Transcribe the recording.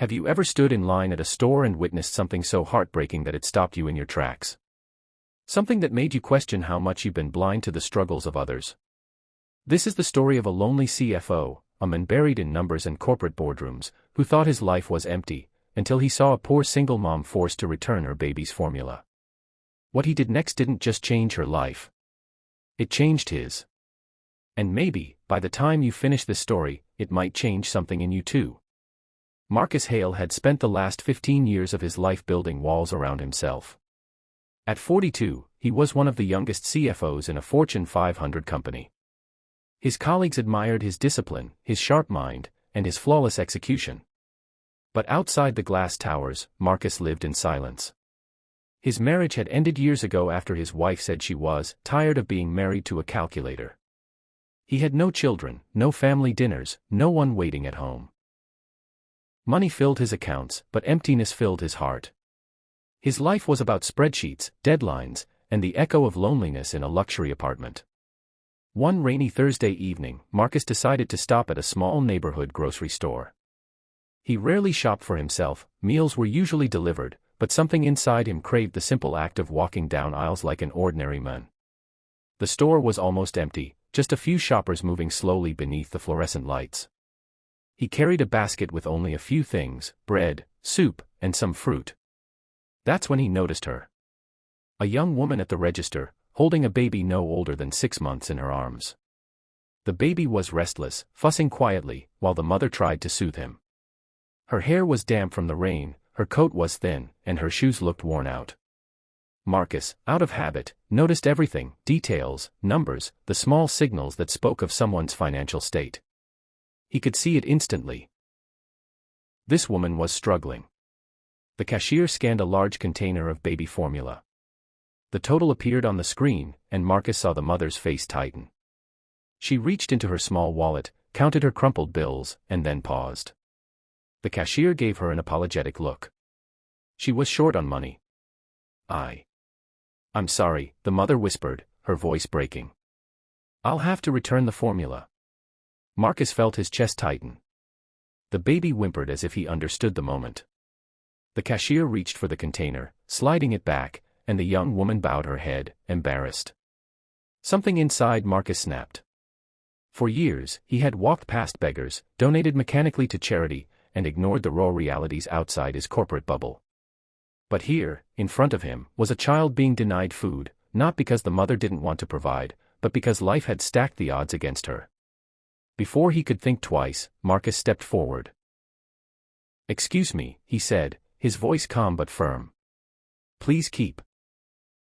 Have you ever stood in line at a store and witnessed something so heartbreaking that it stopped you in your tracks? Something that made you question how much you've been blind to the struggles of others. This is the story of a lonely CFO, a man buried in numbers and corporate boardrooms, who thought his life was empty, until he saw a poor single mom forced to return her baby's formula. What he did next didn't just change her life. It changed his. And maybe, by the time you finish this story, it might change something in you too. Marcus Hale had spent the last 15 years of his life building walls around himself. At 42, he was one of the youngest CFOs in a Fortune 500 company. His colleagues admired his discipline, his sharp mind, and his flawless execution. But outside the glass towers, Marcus lived in silence. His marriage had ended years ago after his wife said she was tired of being married to a calculator. He had no children, no family dinners, no one waiting at home. Money filled his accounts, but emptiness filled his heart. His life was about spreadsheets, deadlines, and the echo of loneliness in a luxury apartment. One rainy Thursday evening, Marcus decided to stop at a small neighborhood grocery store. He rarely shopped for himself, meals were usually delivered, but something inside him craved the simple act of walking down aisles like an ordinary man. The store was almost empty, just a few shoppers moving slowly beneath the fluorescent lights. He carried a basket with only a few things: bread, soup, and some fruit. That's when he noticed her. A young woman at the register, holding a baby no older than 6 months in her arms. The baby was restless, fussing quietly, while the mother tried to soothe him. Her hair was damp from the rain, her coat was thin, and her shoes looked worn out. Marcus, out of habit, noticed everything: details, numbers, the small signals that spoke of someone's financial state. He could see it instantly. This woman was struggling. The cashier scanned a large container of baby formula. The total appeared on the screen, and Marcus saw the mother's face tighten. She reached into her small wallet, counted her crumpled bills, and then paused. The cashier gave her an apologetic look. She was short on money. I'm sorry, the mother whispered, her voice breaking. I'll have to return the formula. Marcus felt his chest tighten. The baby whimpered as if he understood the moment. The cashier reached for the container, sliding it back, and the young woman bowed her head, embarrassed. Something inside Marcus snapped. For years, he had walked past beggars, donated mechanically to charity, and ignored the raw realities outside his corporate bubble. But here, in front of him, was a child being denied food, not because the mother didn't want to provide, but because life had stacked the odds against her. Before he could think twice, Marcus stepped forward. "Excuse me," he said, his voice calm but firm. "Please keep